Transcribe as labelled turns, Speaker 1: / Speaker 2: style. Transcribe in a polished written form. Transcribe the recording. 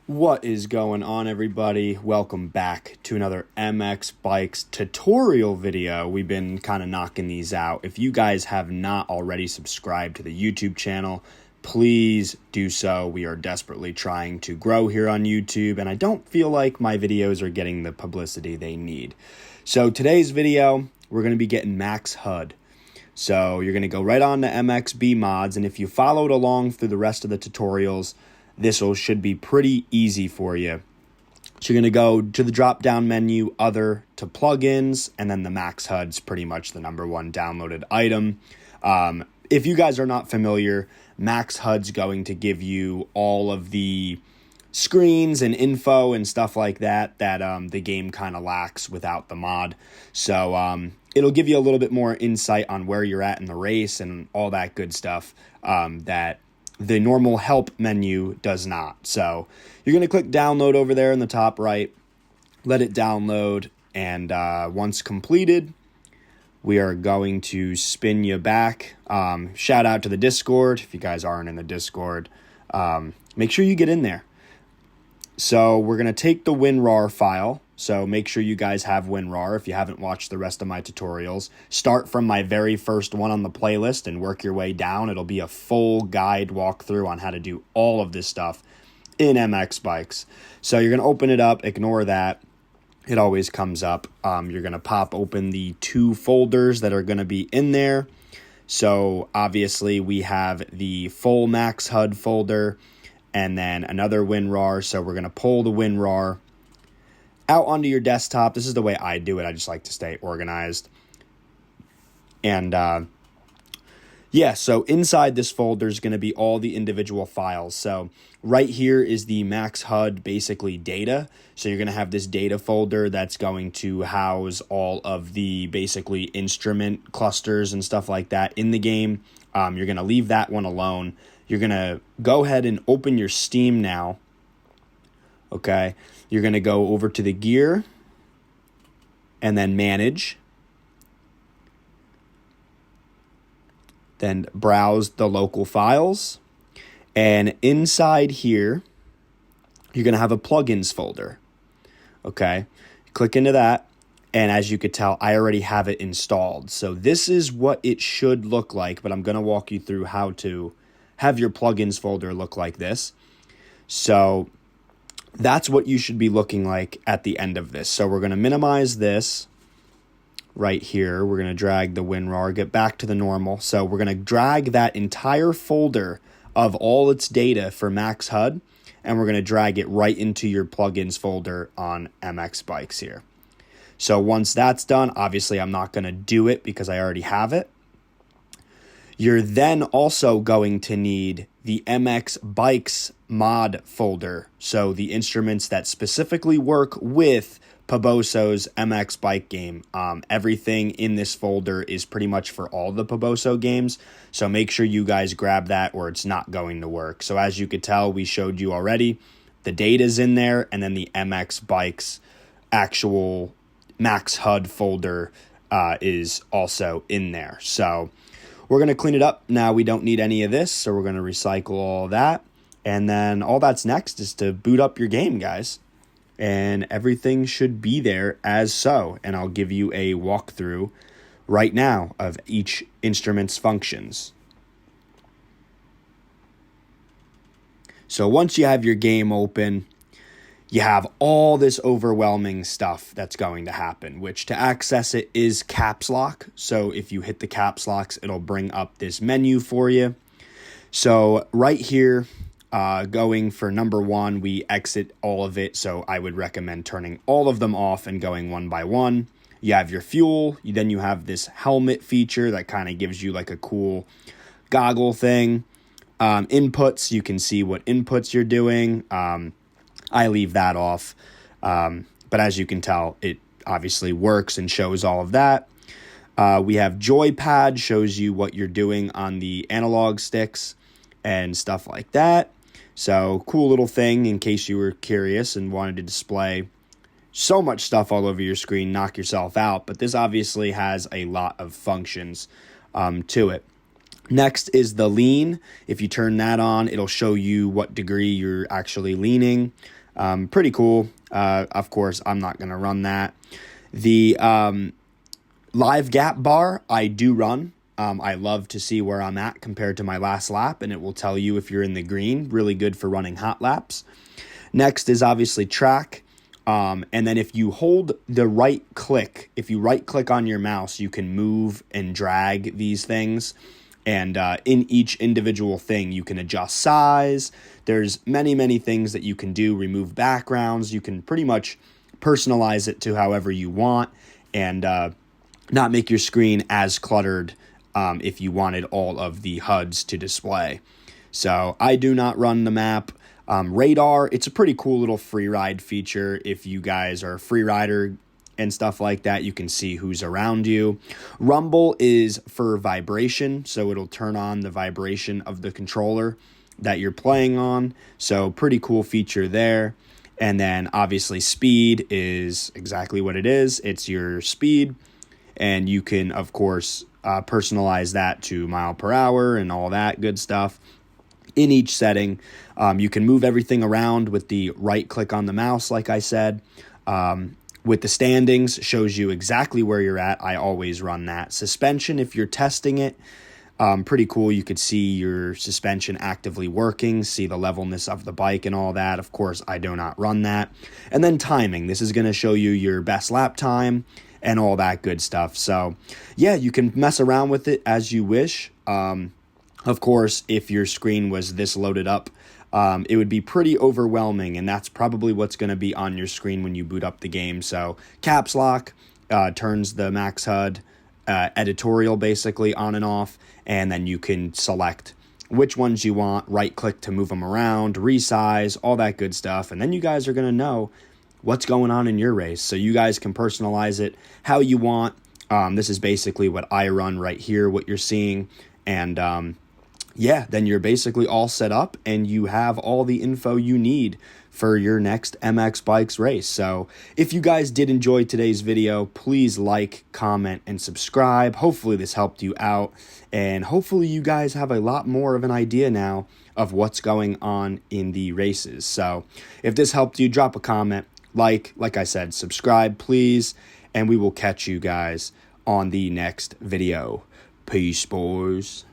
Speaker 1: What is going on, everybody? Welcome back to another MX Bikes tutorial video. We've been kind of knocking these out. If you guys have not already subscribed to the YouTube channel, please do so. We are desperately trying to grow here on YouTube, and I don't feel like my videos are getting the publicity they need. So today's video, we're going to be getting Max HUD. So you're going to go right on to MXB mods, and if you followed along through the rest of the tutorials, this should be pretty easy for you. So you're going to go to the drop-down menu, Other, to Plugins, and then the Max HUD's pretty much the number one downloaded item. If you guys are not familiar, Max HUD's going to give you all of the screens and info and stuff like that the game kind of lacks without the mod. So it'll give you a little bit more insight on where you're at in the race and all that good stuff that the normal help menu does not. So you're going to click download over there in the top right, let it download, and once completed, we are going to spin you back. Shout out to the Discord. If you guys aren't in the Discord, make sure you get in there. So we're going to take the WinRAR file. So make sure you guys have WinRAR if you haven't watched the rest of my tutorials. Start from my very first one on the playlist and work your way down. It'll be a full guide walkthrough on how to do all of this stuff in MX Bikes. So you're going to open it up, ignore that. It always comes up. You're going to pop open the two folders that are going to be in there. So obviously we have the full Max HUD folder and then another WinRAR. So we're going to pull the WinRAR out onto your desktop. This is the way I do it. I just like to stay organized. And yeah, so inside this folder is going to be all the individual files. So right here is the Max HUD basically data. So you're going to have this data folder that's going to house all of the basically instrument clusters and stuff like that in the game. You're going to leave that one alone. You're going to go ahead and open your Steam now. Okay, you're going to go over to the gear and then manage. Then browse the local files. And inside here, you're going to have a plugins folder. Okay, click into that. And as you could tell, I already have it installed. So this is what it should look like, but I'm going to walk you through how to have your plugins folder look like this. So that's what you should be looking like at the end of this. So we're going to minimize this right here. We're going to drag the WinRAR, get back to the normal. So we're going to drag that entire folder of all its data for Max HUD, and we're going to drag it right into your plugins folder on MX Bikes here. So once that's done, obviously I'm not going to do it because I already have it. You're then also going to need the MX Bikes mod folder. So the instruments that specifically work with Poboso's MX Bike game. Everything in this folder is pretty much for all the Poboso games. So make sure you guys grab that or it's not going to work. So as you could tell, we showed you already, the data's in there, and then the MX Bikes actual Max HUD folder is also in there. So we're going to clean it up. Now we don't need any of this, so we're going to recycle all that. And then all that's next is to boot up your game, guys. And everything should be there as so. And I'll give you a walkthrough right now of each instrument's functions. So once you have your game open, you have all this overwhelming stuff that's going to happen, which to access it is caps lock. So if you hit the caps locks, it'll bring up this menu for you. So right here, going for number one, we exit all of it. So I would recommend turning all of them off and going one by one. You have your fuel. Then you have this helmet feature that kind of gives you like a cool goggle thing. Inputs, you can see what inputs you're doing. I leave that off, but as you can tell, it obviously works and shows all of that. We have joypad, shows you what you're doing on the analog sticks and stuff like that. So cool little thing in case you were curious and wanted to display so much stuff all over your screen, knock yourself out. But this obviously has a lot of functions to it. Next is the lean. If you turn that on, it'll show you what degree you're actually leaning. Pretty cool. Of course, I'm not going to run that. The live gap bar, I do run. I love to see where I'm at compared to my last lap, and it will tell you if you're in the green. Really good for running hot laps. Next is obviously track. And then if you hold the right click, if you right click on your mouse, you can move and drag these things. And in each individual thing, you can adjust size. There's many, many things that you can do. Remove backgrounds. You can pretty much personalize it to however you want and not make your screen as cluttered if you wanted all of the HUDs to display. So I do not run the map. Radar, it's a pretty cool little free ride feature. If you guys are a free rider and stuff like that, you can see who's around you. Rumble is for vibration, so it'll turn on the vibration of the controller that you're playing on. So pretty cool feature there. And then obviously speed is exactly what it is. It's your speed, and you can of course personalize that to mile per hour and all that good stuff. In each setting, you can move everything around with the right click on the mouse, like I said. With the standings, shows you exactly where you're at. I always run that. Suspension, if you're testing it, pretty cool. You could see your suspension actively working, see the levelness of the bike and all that. Of course, I do not run that. And then timing. This is going to show you your best lap time and all that good stuff. So, yeah, you can mess around with it as you wish. Of course, if your screen was this loaded up, it would be pretty overwhelming, and that's probably what's going to be on your screen when you boot up the game. So caps lock turns the max HUD editorial basically on and off, and then you can select which ones you want, right click to move them around, resize, all that good stuff, and then you guys are going to know what's going on in your race. So you guys can personalize it how you want. This is basically what I run right here, what you're seeing, and yeah, then you're basically all set up and you have all the info you need for your next MX Bikes race. So if you guys did enjoy today's video, please like, comment, and subscribe. Hopefully this helped you out, and hopefully you guys have a lot more of an idea now of what's going on in the races. So if this helped you, drop a comment, like I said, subscribe, please, and we will catch you guys on the next video. Peace, boys.